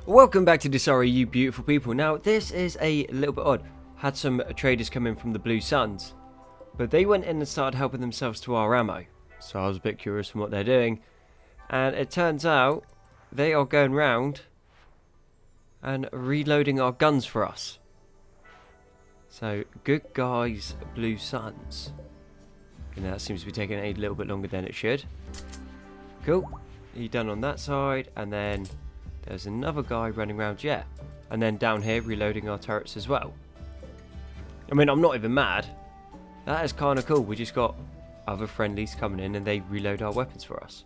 Welcome back to Asari, you beautiful people. Now, this is a little bit odd. Had some traders come in from the Blue Suns, but they went in and started helping themselves to our ammo. So I was a bit curious from what they're doing. And it turns out they are going round and reloading our guns for us. So, good guys, Blue Suns. And that seems to be taking a little bit longer than it should. Cool. You're done on that side, and then there's another guy running around, yeah. And then down here, reloading our turrets as well. I mean, I'm not even mad. That is kind of cool. We just got other friendlies coming in and they reload our weapons for us.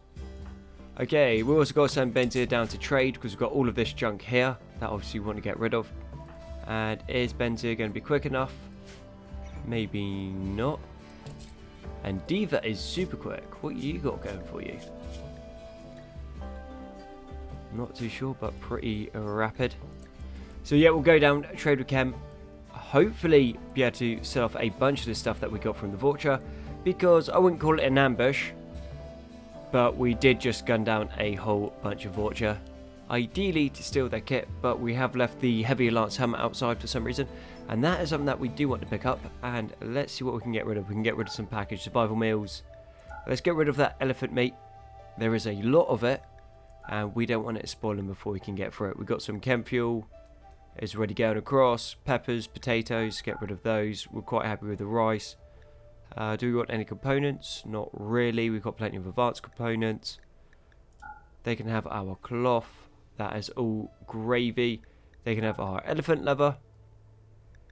Okay, we also got to send Benzir down to trade because we've got all of this junk here that obviously we want to get rid of. And is Benzir going to be quick enough? Maybe not. And Diva is super quick. What you got going for you? Not too sure, but pretty rapid. So yeah, we'll go down, trade with Kem. Hopefully be able to sell off a bunch of the stuff that we got from the Vulture, because I wouldn't call it an ambush, but we did just gun down a whole bunch of Vulture. Ideally to steal their kit, but we have left the Heavy Lance helmet outside for some reason, and that is something that we do want to pick up. And let's see what we can get rid of. We can get rid of some packaged survival meals. Let's get rid of that elephant meat. There is a lot of it, and we don't want it spoiling before we can get through it. We've got some chem fuel. It's already going across. Peppers, potatoes, get rid of those. We're quite happy with the rice. Do we want any components? Not really. We've got plenty of advanced components. They can have our cloth. That is all gravy. They can have our elephant leather.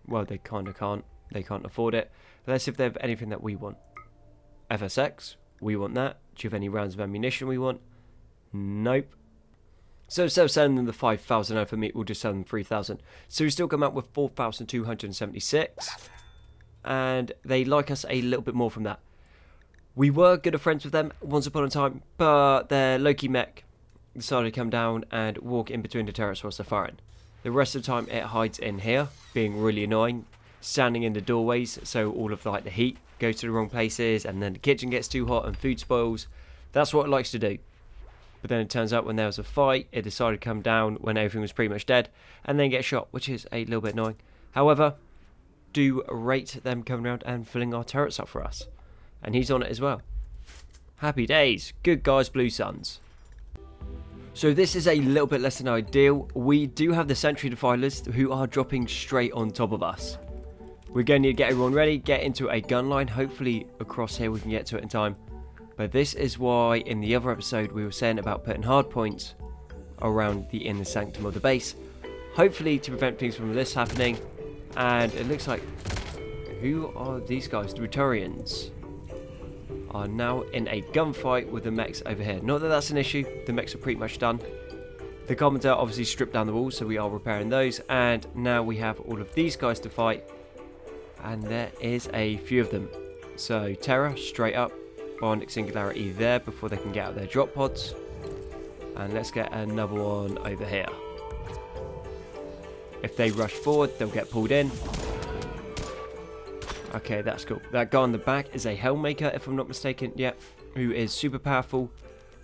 Well, they kind of can't. They can't afford it. Let's see if they have anything that we want. FSX, we want that. Do you have any rounds of ammunition we want? Nope. So instead of selling them the 5,000 elephant meat, we'll just sell them 3,000. So we still come out with 4,276. And they like us a little bit more from that. We were good of friends with them once upon a time, but their Loki mech decided to come down and walk in between the turrets whilst they're firing. The rest of the time it hides in here, being really annoying, standing in the doorways, so all of like the heat goes to the wrong places, and then the kitchen gets too hot and food spoils. That's what it likes to do. But then it turns out when there was a fight, it decided to come down when everything was pretty much dead, and then get shot, which is a little bit annoying. However, do rate them coming around and filling our turrets up for us. And he's on it as well. Happy days. Good guys, Blue Suns. So this is a little bit less than ideal. We do have the Sentry Defilers who are dropping straight on top of us. We're going to need to get everyone ready, get into a gun line. Hopefully across here we can get to it in time. But this is why in the other episode we were saying about putting hard points around the inner sanctum of the base. Hopefully to prevent things from this happening. And it looks like, who are these guys? The Rotarians are now in a gunfight with the mechs over here. Not that that's an issue, the mechs are pretty much done. The Commodore obviously stripped down the walls, so we are repairing those. And now we have all of these guys to fight. And there is a few of them. So Terra, straight up. Bionic Singularity there before they can get out their drop pods. And let's get another one over here. If they rush forward, they'll get pulled in. Okay, that's cool. That guy on the back is a Hellmaker, if I'm not mistaken. Yep, who is super powerful.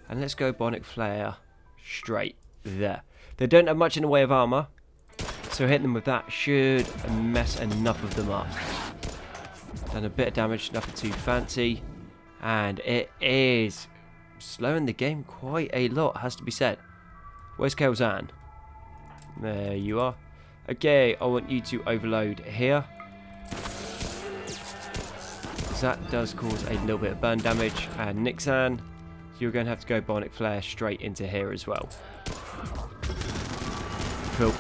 And let's go Bionic Flare straight there. They don't have much in the way of armor, so hitting them with that should mess enough of them up. Done a bit of damage, nothing too fancy. And it is slowing the game quite a lot, has to be said. Where's Kelzan? There you are. Okay, I want you to overload here. That does cause a little bit of burn damage. And Nixan, you're going to have to go Bionic Flare straight into here as well. Cool.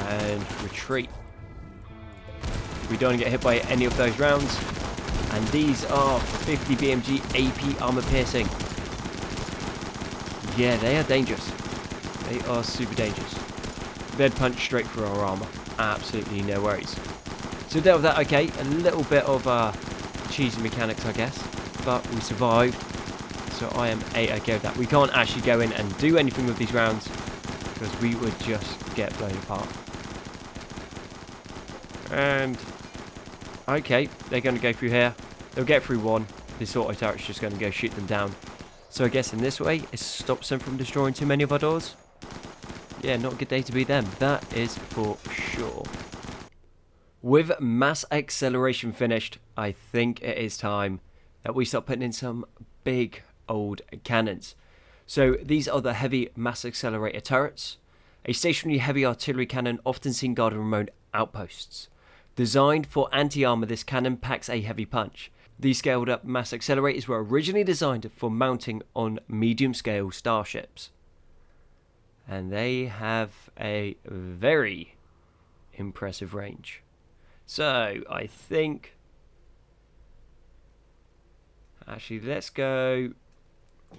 And retreat. We don't want to get hit by any of those rounds. And these are 50 BMG AP armor piercing. Yeah, they are dangerous. They are super dangerous. They'd punch straight through our armor. Absolutely no worries. So dealt with that, okay. A little bit of cheesy mechanics, I guess. But we survived. So I am A-okay with that. We can't actually go in and do anything with these rounds, because we would just get blown apart. And okay, they're going to go through here. They'll get through one. This auto turret's just going to go shoot them down. So I guess in this way, it stops them from destroying too many of our doors. Yeah, not a good day to be them. That is for sure. With mass acceleration finished, I think it is time that we start putting in some big old cannons. So these are the heavy mass accelerator turrets. A stationary heavy artillery cannon often seen guarding remote outposts. Designed for anti-armor, this cannon packs a heavy punch. These scaled up mass accelerators were originally designed for mounting on medium scale starships. And they have a very impressive range. So I think, actually let's go,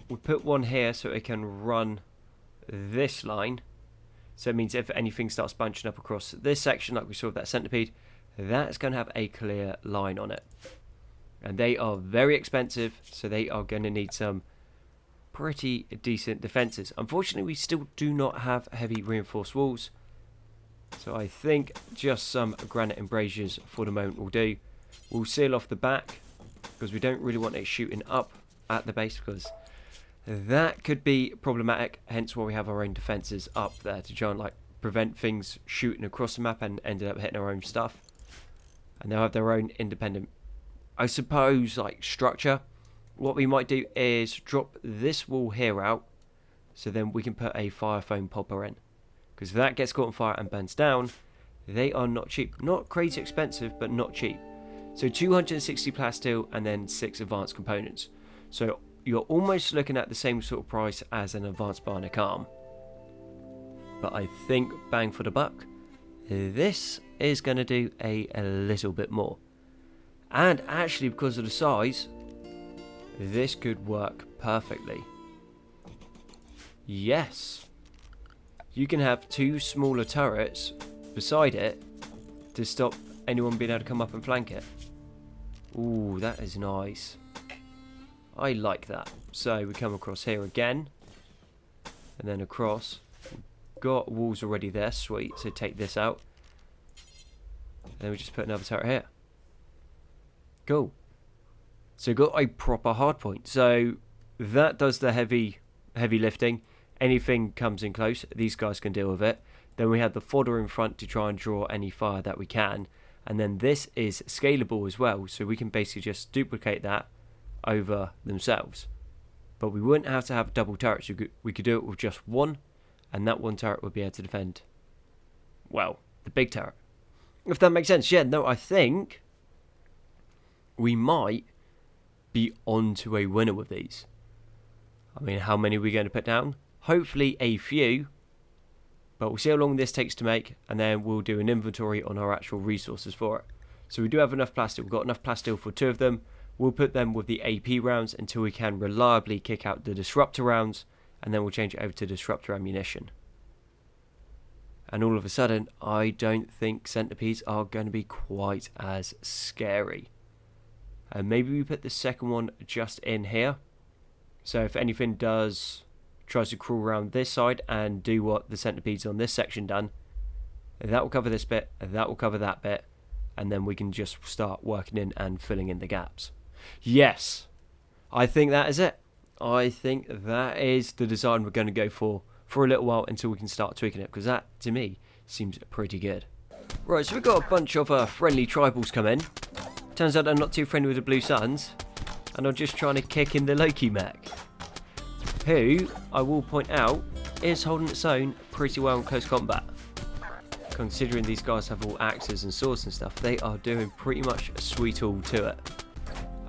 we'll put one here so it can run this line. So it means if anything starts bunching up across this section like we saw with that centipede, that's going to have a clear line on it. And they are very expensive, so they are going to need some pretty decent defences. Unfortunately, we still do not have heavy reinforced walls. So I think just some granite embrasures for the moment will do. We'll seal off the back because we don't really want it shooting up at the base, because that could be problematic. Hence why we have our own defences up there to try and like prevent things shooting across the map and ended up hitting our own stuff. And they'll have their own independent, I suppose, like structure. What we might do is drop this wall here out, so then we can put a fire foam popper in. Because if that gets caught on fire and burns down, they are not cheap. Not crazy expensive, but not cheap. So 260 plasteel and then 6 advanced components. So you're almost looking at the same sort of price as an advanced bionic arm. But I think bang for the buck, this is going to do a little bit more. And actually, because of the size, this could work perfectly. Yes. You can have 2 smaller turrets beside it to stop anyone being able to come up and flank it. Ooh, that is nice. I like that. So we come across here again. And then across. Got walls already there. Sweet. So take this out. And then we just put another turret here. Cool. So we've got a proper hard point. So that does the heavy lifting. Anything comes in close, these guys can deal with it. Then we have the fodder in front to try and draw any fire that we can. And then this is scalable as well, so we can basically just duplicate that over themselves. But we wouldn't have to have double turrets. We could do it with just one, and that one turret would be able to defend, well, the big turret. If that makes sense. Yeah, no, I think we might be onto a winner with these. I mean, how many are we going to put down? Hopefully a few, but we'll see how long this takes to make, and then we'll do an inventory on our actual resources for it. So we do have enough plastic. We've got enough plastic for 2 of them. We'll put them with the AP rounds until we can reliably kick out the disruptor rounds, and then we'll change it over to disruptor ammunition. And all of a sudden, I don't think centipedes are going to be quite as scary. And maybe we put the second one just in here. So if anything tries to crawl around this side and do what the centipedes on this section done, that will cover this bit, that will cover that bit, and then we can just start working in and filling in the gaps. Yes, I think that is it. I think that is the design we're going to go for a little while until we can start tweaking it, because that, to me, seems pretty good. Right, so we've got a bunch of friendly tribals come in. Turns out I'm not too friendly with the Blue Suns, and I'm just trying to kick in the Loki mech, who, I will point out, is holding its own pretty well in close combat. Considering these guys have all axes and swords and stuff, they are doing pretty much a sweet all to it.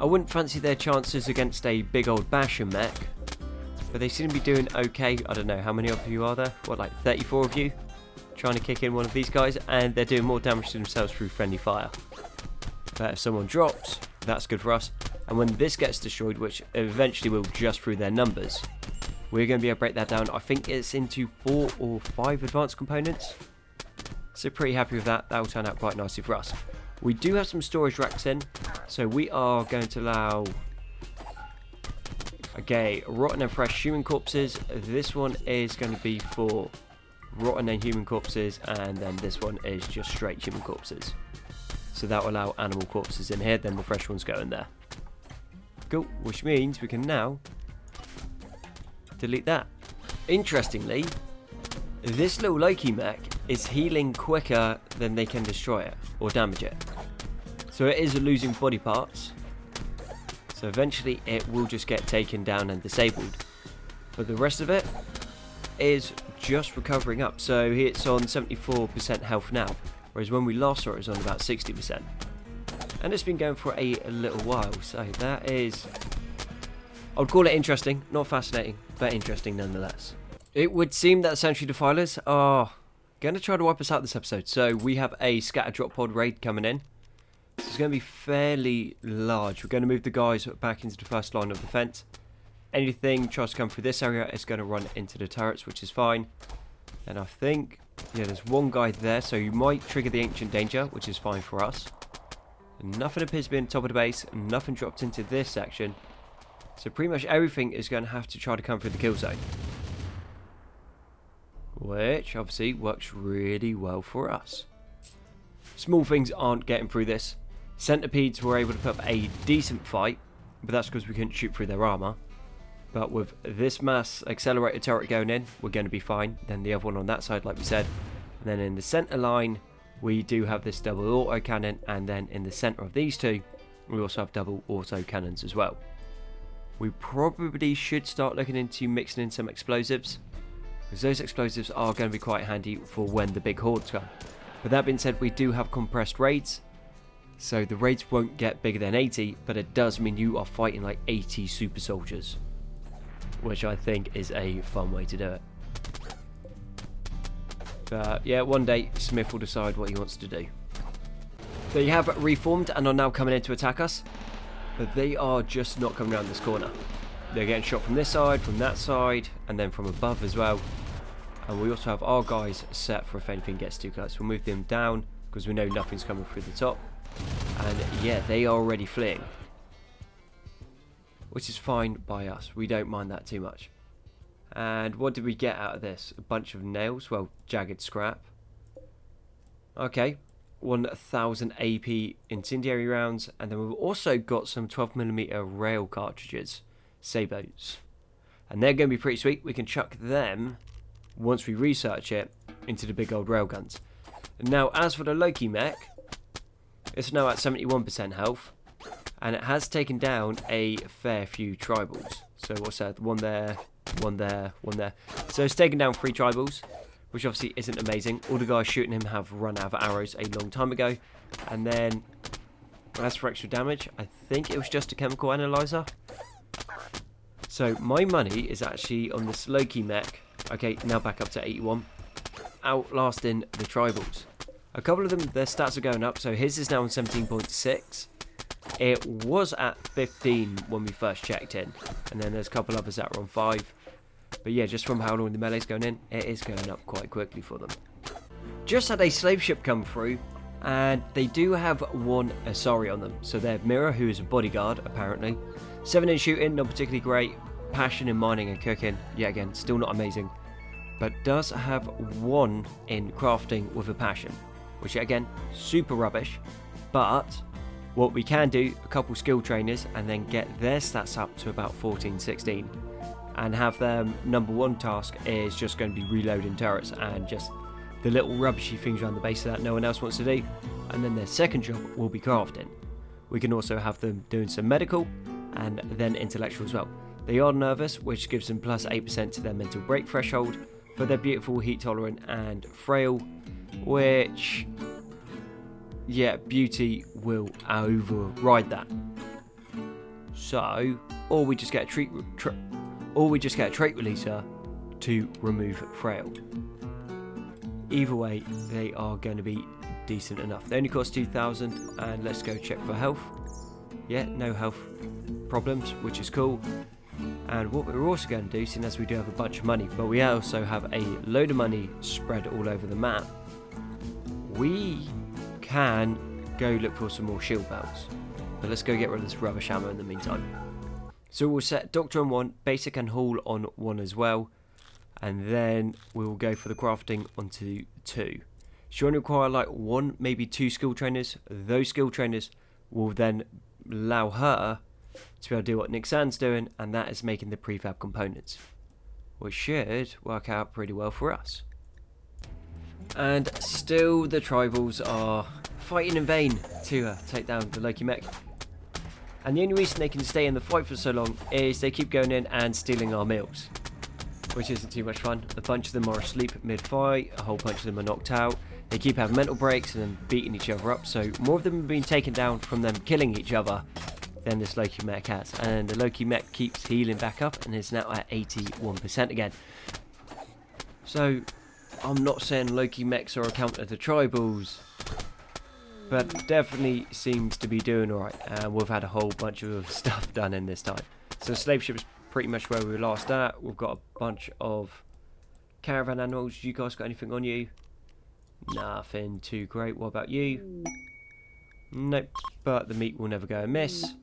I wouldn't fancy their chances against a big old basher mech, but they seem to be doing okay. I don't know, how many of you are there? What, like 34 of you? Trying to kick in one of these guys, and they're doing more damage to themselves through friendly fire. But if someone drops, that's good for us. And when this gets destroyed, which eventually will just through their numbers, we're going to be able to break that down. I think it's into 4 or 5 advanced components. So pretty happy with that. That will turn out quite nicely for us. We do have some storage racks in. So we are going to allow, okay, rotten and fresh human corpses. This one is going to be for rotten and human corpses. And then this one is just straight human corpses. So that will allow animal corpses in here. Then the fresh ones go in there. Cool. Which means we can now delete that. Interestingly, this little Loki mech is healing quicker than they can destroy it or damage it. So it is losing body parts. So eventually it will just get taken down and disabled. But the rest of it is just recovering up. So it's on 74% health now. Whereas when we last saw it, it was on about 60%. And it's been going for a little while. So that is... I would call it interesting. Not fascinating, but interesting nonetheless. It would seem that Sanctuary Defilers are going to try to wipe us out this episode. So we have a scatter drop pod raid coming in. It's going to be fairly large. We're going to move the guys back into the first line of defense. Anything tries to come through this area is going to run into the turrets, which is fine. And I think, yeah, there's one guy there, so you might trigger the Ancient Danger, which is fine for us. And nothing appears to be on top of the base, and nothing dropped into this section. So pretty much everything is going to have to try to come through the kill zone. Which obviously works really well for us. Small things aren't getting through this. Centipedes were able to put up a decent fight, but that's because we couldn't shoot through their armor. But with this mass accelerator turret going in, we're going to be fine. Then the other one on that side, like we said. And then in the center line, we do have this double auto cannon. And then in the center of these two, we also have double auto cannons as well. We probably should start looking into mixing in some explosives, because those explosives are going to be quite handy for when the big hordes come. But that being said, we do have compressed raids, so the raids won't get bigger than 80, but it does mean you are fighting like 80 super soldiers, which I think is a fun way to do it. But yeah, one day Smith will decide what he wants to do. They have reformed and are now coming in to attack us, but they are just not coming around this corner. They're getting shot from this side, from that side, and then from above as well. And we also have our guys set for if anything gets too close. We'll move them down because we know nothing's coming through the top. And yeah, they are already fleeing, which is fine by us. We don't mind that too much. And what did we get out of this? A bunch of nails, well, jagged scrap. Okay, 1000 AP incendiary rounds, and then we've also got some 12mm rail cartridges. Sabos, and they're going to be pretty sweet. We can chuck them once we research it into the big old railguns. Now as for the Loki mech, it's now at 71% health, and it has taken down a fair few tribals. So what's that? One there, one there, one there. So it's taken down 3 tribals, which obviously isn't amazing. All the guys shooting him have run out of arrows a long time ago. And then as for extra damage, I think it was just a chemical analyzer. So my money is actually on this Loki mech. Okay, now back up to 81. Outlasting the tribals. A couple of them, their stats are going up. So his is now on 17.6. It was at 15 when we first checked in. And then there's a couple others that are on 5. But yeah, just from how long the melee's going in, it is going up quite quickly for them. Just had a slave ship come through. And they do have one Asari on them. So they have Mira, who is a bodyguard, apparently. 7 in shooting, not particularly great. Passion in mining and cooking, yet again, still not amazing. But does have 1 in crafting with a passion, which yet again, super rubbish. But what we can do, a couple skill trainers, and then get their stats up to about 14, 16. And have them, number 1 task is just going to be reloading turrets and just the little rubbishy things around the base that no one else wants to do. And then their second job will be crafting. We can also have them doing some medical and then intellectual as well. They are nervous, which gives them plus 8% to their mental break threshold, but they're beautiful, heat tolerant and frail, which, yeah, beauty will override that. So, or we just get a trait releaser to remove frail. Either way, they are going to be decent enough. They only cost 2,000, and let's go check for health. Yeah, no health problems, which is cool. And what we're also going to do, seeing as we do have a bunch of money, but we also have a load of money spread all over the map, we can go look for some more shield belts. But let's go get rid of this rubbish ammo in the meantime. So we'll set Doctor on 1, Basic and Hall on 1 as well, and then we will go for the crafting onto 2. So you only require like 1, maybe 2 skill trainers. Those skill trainers will then allow her to be able to do what Nick Sand's doing, and that is making the prefab components, which should work out pretty well for us. And still the tribals are fighting in vain to take down the Loki mech. And the only reason they can stay in the fight for so long is they keep going in and stealing our meals, which isn't too much fun. A bunch of them are asleep mid-fight, a whole bunch of them are knocked out. They keep having mental breaks and then beating each other up, so more of them have been taken down from them killing each other than this Loki mech has. And the Loki mech keeps healing back up and is now at 81% again. So I'm not saying Loki mechs are a counter to tribals, but definitely seems to be doing alright. And we've had a whole bunch of stuff done in this time. So slave ship is pretty much where we were last at. We've got a bunch of caravan animals. You guys got anything on you? Nothing too great. What about you? Nope, but the meat will never go amiss.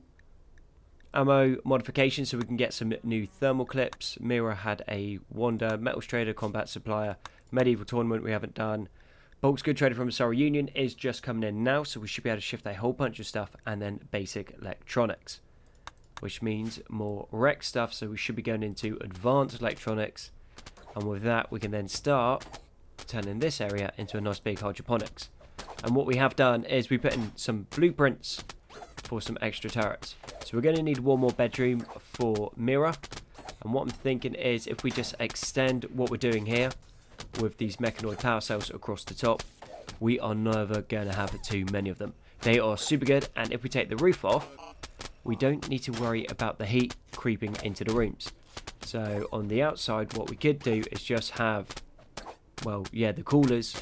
Ammo modification so we can get some new thermal clips. Mira had a Wander, Metals Trader, Combat Supplier, Medieval Tournament we haven't done. Bulk's Good Trader from Asari Union is just coming in now, so we should be able to shift a whole bunch of stuff, and then basic electronics, which means more rec stuff, so we should be going into advanced electronics, and with that we can then start turning this area into a nice big hydroponics. And what we have done is we put in some blueprints for some extra turrets. So we're going to need one more bedroom for Mira, and what I'm thinking is if we just extend what we're doing here with these mechanoid power cells across the top, we are never going to have too many of them. They are super good, and if we take the roof off, we don't need to worry about the heat creeping into the rooms. So on the outside what we could do is just have, well, yeah, the coolers,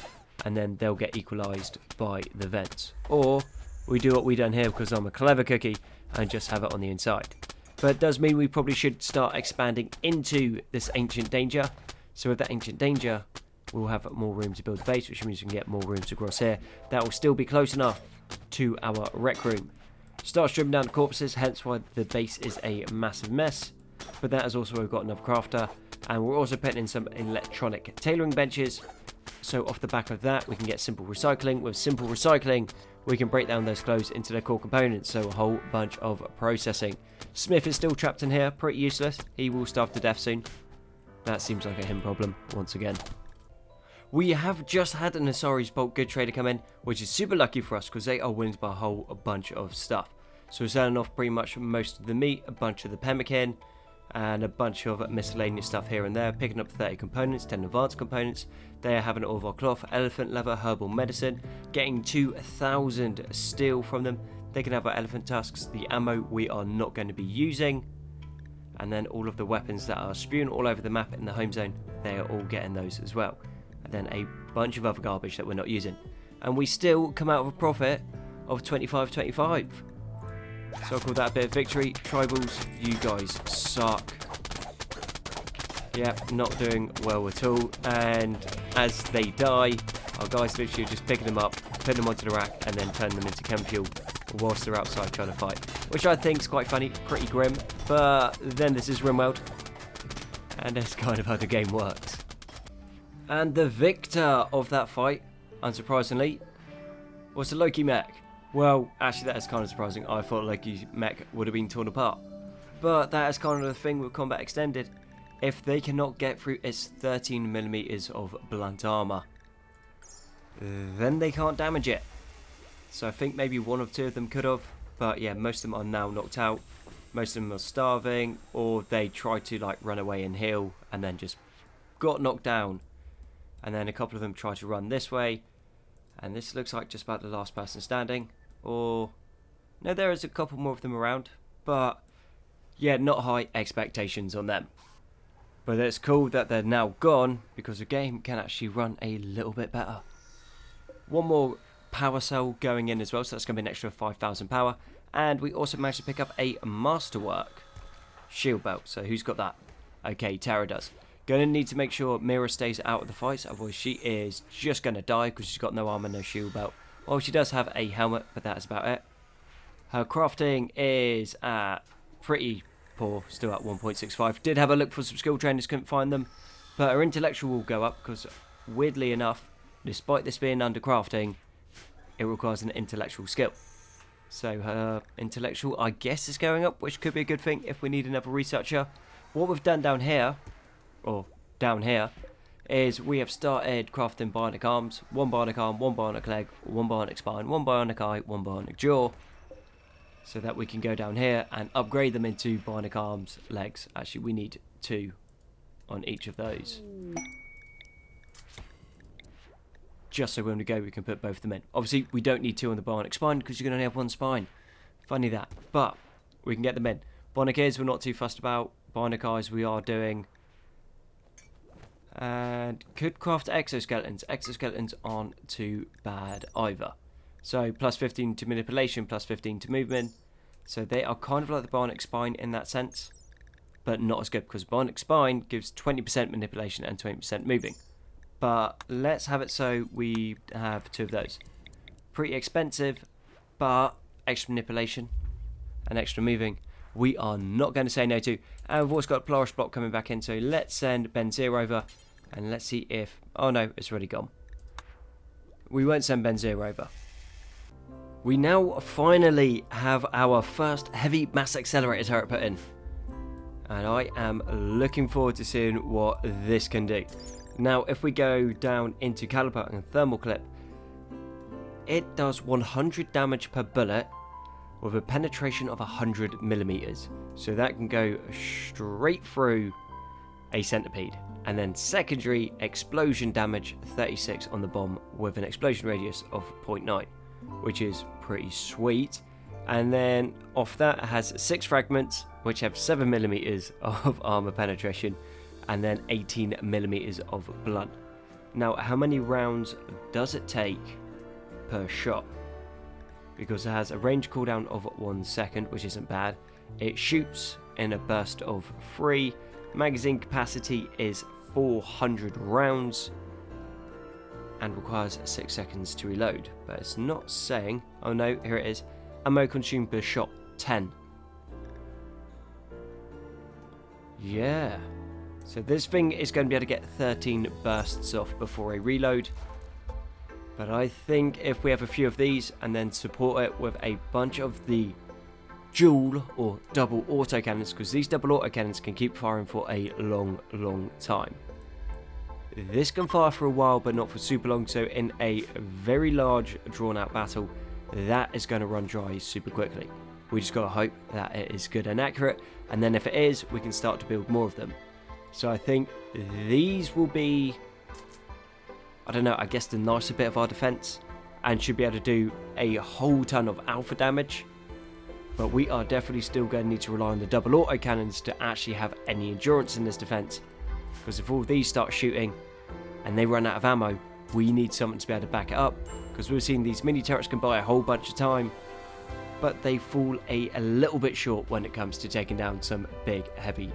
and then they'll get equalized by the vents. Or we do what we done here because I'm a clever cookie and just have it on the inside. But it does mean we probably should start expanding into this ancient danger. So with that ancient danger, we'll have more room to build the base, which means we can get more rooms across here. That will still be close enough to our rec room. Start stripping down the corpses, hence why the base is a massive mess. But that is also where we've got another crafter. And we're also putting in some electronic tailoring benches. So off the back of that, we can get simple recycling. With simple recycling, we can break down those clothes into their core components. So a whole bunch of processing. Smith is still trapped in here, pretty useless. He will starve to death soon. That seems like a him problem, once again. We have just had an Asari's Bulk Good Trader come in, which is super lucky for us because they are willing to buy a whole bunch of stuff. So we're selling off pretty much most of the meat, a bunch of the pemmican, and a bunch of miscellaneous stuff here and there, picking up 30 components, 10 advanced components. They are having all of our cloth, elephant leather, herbal medicine, getting 2,000 steel from them. They can have our elephant tusks, the ammo we are not going to be using, and then all of the weapons that are spewing all over the map in the home zone, they are all getting those as well. And then a bunch of other garbage that we're not using. And we still come out with a profit of 25.25. So I'll call that a bit of victory. Tribals, you guys suck. Yeah, not doing well at all. And as they die, our guys literally just picking them up, putting them onto the rack, and then turning them into chem fuel whilst they're outside trying to fight. Which I think is quite funny, pretty grim. But then this is Rimworld, and that's kind of how the game works. And the victor of that fight, unsurprisingly, was the Loki mech. Well, actually that is kind of surprising. I thought Loki's mech would have been torn apart. But that is kind of the thing with Combat Extended. If they cannot get through its 13mm of blunt armor, then they can't damage it. So I think maybe one or two of them could have. But yeah, most of them are now knocked out. Most of them are starving, or they tried to like run away and heal and then just got knocked down. And then a couple of them tried to run this way. And this looks like just about the last person standing. Or, no, there is a couple more of them around. But, yeah, not high expectations on them. But it's cool that they're now gone, because the game can actually run a little bit better. One more power cell going in as well, so that's going to be an extra 5,000 power. And we also managed to pick up a masterwork shield belt. So who's got that? Okay, Tara does. Going to need to make sure Mira stays out of the fights, otherwise she is just going to die because she's got no armor, no shield belt. Well, she does have a helmet, but that's about it. Her crafting is pretty poor, still at 1.65. Did have a look for some skill trainers, couldn't find them. But her intellectual will go up because, weirdly enough, despite this being under crafting, it requires an intellectual skill. So her intellectual, I guess, is going up, which could be a good thing if we need another researcher. What we've done down here, is we have started crafting bionic arms. 1 bionic arm, 1 bionic leg, 1 bionic spine, 1 bionic eye, 1 bionic jaw. So that we can go down here and upgrade them into bionic arms, legs. Actually, we need 2 on each of those. Just so when we go, we can put both of them in. Obviously, we don't need 2 on the bionic spine because you can only have 1 spine. Funny that. But we can get them in. Bionic ears, we're not too fussed about. Bionic eyes, we are doing. And could craft exoskeletons. Exoskeletons aren't too bad either. So plus 15 to manipulation, plus 15 to movement. So they are kind of like the bionic spine in that sense. But not as good because bionic spine gives 20% manipulation and 20% moving. But let's have it so we have 2 of those. Pretty expensive, but extra manipulation and extra moving we are not going to say no to. And we've also got Polaris block coming back in, so let's send Benzir over and let's see if... oh no, it's already gone. We won't send Benzir over. We now finally have our first heavy mass accelerator turret put in. And I am looking forward to seeing what this can do. Now, if we go down into caliper and thermal clip, it does 100 damage per bullet with a penetration of 100 millimeters. So that can go straight through a centipede. And then secondary explosion damage 36 on the bomb with an explosion radius of 0.9, which is pretty sweet. And then off that it has 6 fragments which have 7 millimeters of armor penetration and then 18 millimeters of blunt. Now, how many rounds does it take per shot? Because it has a range cooldown of 1 second, which isn't bad. It shoots in a burst of 3. Magazine capacity is 400 rounds and requires 6 seconds to reload. But it's not saying... oh no, here it is. Ammo consumed per shot, 10. Yeah. So this thing is going to be able to get 13 bursts off before a reload. But I think if we have a few of these and then support it with a bunch of the dual or double autocannons, because these double autocannons can keep firing for a long time. This can fire for a while but not for super long, so in a very large drawn out battle that is going to run dry super quickly. We just got to hope that it is good and accurate, and then if it is, we can start to build more of them. So I think these will be, I don't know, I guess the nicer bit of our defense, and should be able to do a whole ton of alpha damage. But we are definitely still going to need to rely on the double auto cannons to actually have any endurance in this defense. Because if all these start shooting and they run out of ammo, we need something to be able to back it up. Because we've seen these mini turrets can buy a whole bunch of time, but they fall a little bit short when it comes to taking down some big, heavy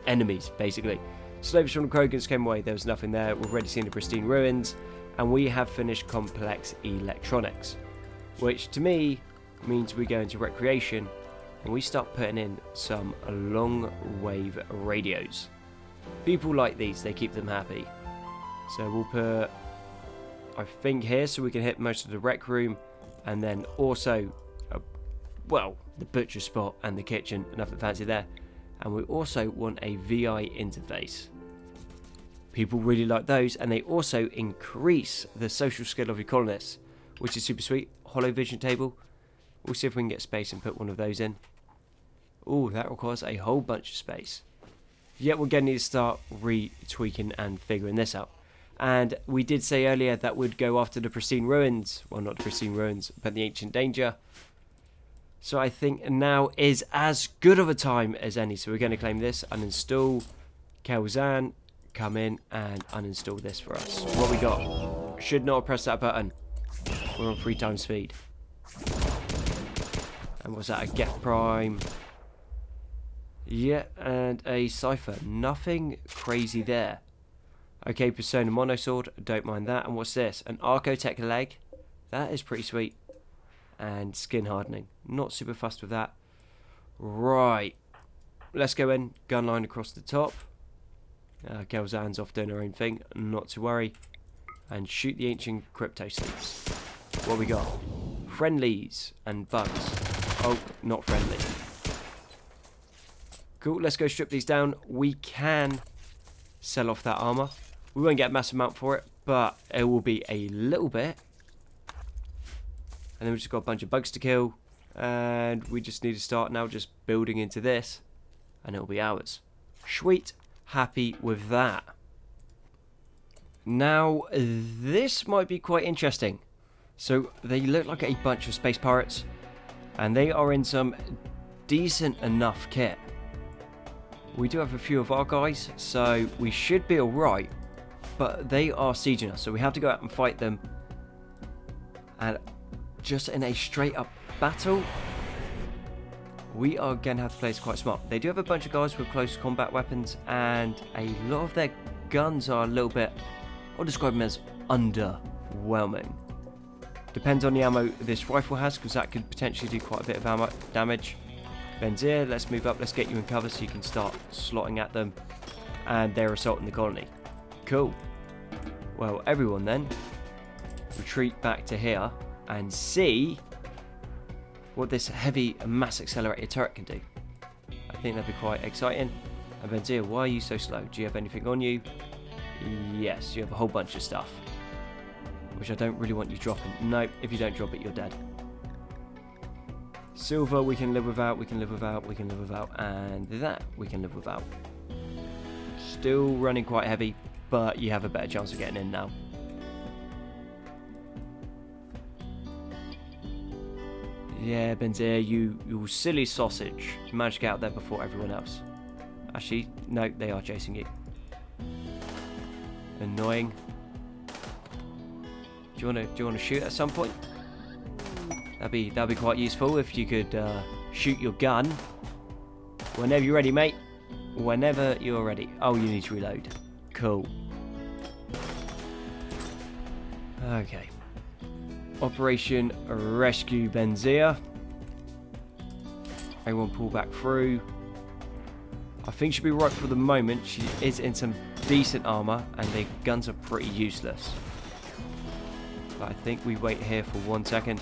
enemies, basically. Slaves from the Krogans came away, there was nothing there. We've already seen the pristine ruins, and we have finished complex electronics, which to me means we go into recreation and we start putting in some long wave radios. People like these, they keep them happy. So we'll put, I think, here so we can hit most of the rec room, and then also well, the butcher spot and the kitchen, nothing fancy there. And we also want a VI interface. People really like those, and they also increase the social skill of your colonists, which is super sweet. Hollow vision table. We'll see if we can get space and put one of those in. Oh, that requires a whole bunch of space. Yet we're going to need to start retweaking and figuring this out. And we did say earlier that we'd go after the pristine ruins. Well, not the pristine ruins, but the ancient danger. So I think now is as good of a time as any. So we're going to claim this, uninstall, Kelzan, come in and uninstall this for us. What we got? Should not have pressed that button. We're on 3 times speed. And what's that? A Geth Prime. Yeah, and a Cypher. Nothing crazy there. Okay, Persona Monosword. Don't mind that. And what's this? An Archotech leg. That is pretty sweet. And skin hardening. Not super fussed with that. Right. Let's go in. Gun line across the top. Kelzan's off doing her own thing. Not to worry. And shoot the ancient crypto sleeps. What we got? Friendlies and bugs. Oh, not friendly. Cool. Let's go strip these down. We can sell off that armor. We won't get a massive amount for it, but it will be a little bit. And then we've just got a bunch of bugs to kill. And we just need to start now just building into this. And it'll be ours. Sweet. Happy with that. Now, this might be quite interesting. So, they look like a bunch of space pirates. And they are in some decent enough kit. We do have a few of our guys, so we should be alright. But they are sieging us, so we have to go out and fight them. And just in a straight up battle, we are going to have to play this quite smart. They do have a bunch of guys with close combat weapons, and a lot of their guns are a little bit, I'll describe them as underwhelming. Depends on the ammo this rifle has, because that could potentially do quite a bit of ammo damage. Benzir, let's move up, let's get you in cover so you can start slotting at them. And they're assaulting the colony. Cool. Well, everyone then, retreat back to here and see what this heavy mass accelerated turret can do. I think that'd be quite exciting. And Benzir, why are you so slow? Do you have anything on you? Yes, you have a whole bunch of stuff. Which I don't really want you dropping. No, if you don't drop it, you're dead. Silver we can live without, we can live without, we can live without, and that we can live without. Still running quite heavy, but you have a better chance of getting in now. Yeah, Benzir, you silly sausage. You managed to get out there before everyone else. Actually, no, they are chasing you. Annoying. Do you want to shoot at some point? That'd be quite useful if you could shoot your gun whenever you're ready, mate. Whenever you're ready. Oh, you need to reload. Cool. Okay. Operation Rescue Benzir. Everyone pull back through. I think she'll be right for the moment. She is in some decent armor, and their guns are pretty useless. But I think we wait here for 1 second.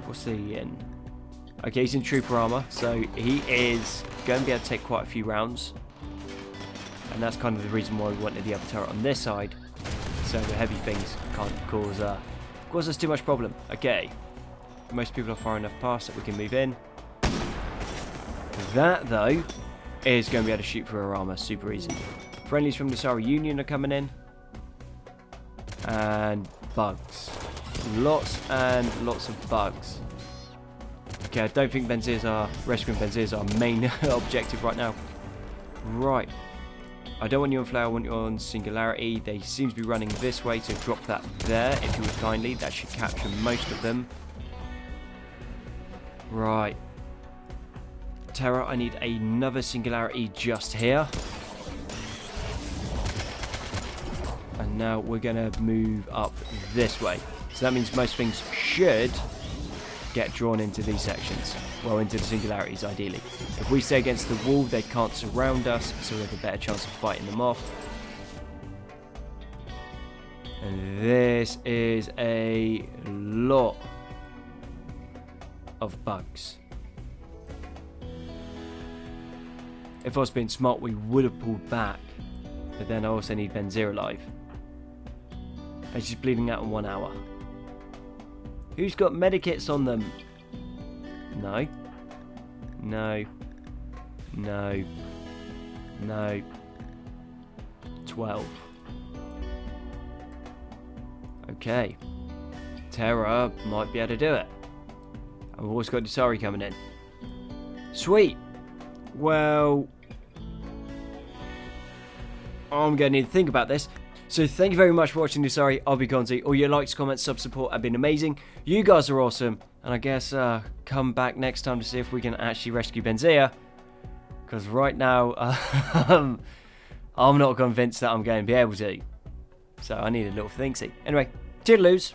What's he in? Okay, he's in trooper armor, so he is going to be able to take quite a few rounds. And that's kind of the reason why we wanted the other turret on this side, so the heavy things can't cause us too much problem. Okay, most people are far enough past that we can move in. That, though, is going to be able to shoot through our armor super easy. Friendlies from the Asari Union are coming in. And bugs. Lots and lots of bugs. Okay, I don't think rescuing Benzir is our main objective right now. Right. I don't want you on flare, I want you on singularity. They seem to be running this way, so drop that there if you would kindly. That should capture most of them. Right. Terra, I need another singularity just here. And now we're going to move up this way. So that means most things should get drawn into these sections. Well, into the singularities, ideally. If we stay against the wall, they can't surround us, so we have a better chance of fighting them off. And this is a lot of bugs. If I was being smart, we would have pulled back. But then I also need Benzir alive. And she's bleeding out in 1 hour. Who's got medikits on them? No. No. No. No. 12. Okay. Terra might be able to do it. And we've also got Asari coming in. Sweet. Well, I'm going to need to think about this. So thank you very much for watching Asari. I'll be Gonzi. All your likes, comments, sub support have been amazing. You guys are awesome. And I guess come back next time to see if we can actually rescue Benzir. Because right now, I'm not convinced that I'm going to be able to. So I need a little thinksy. Anyway, toodaloos.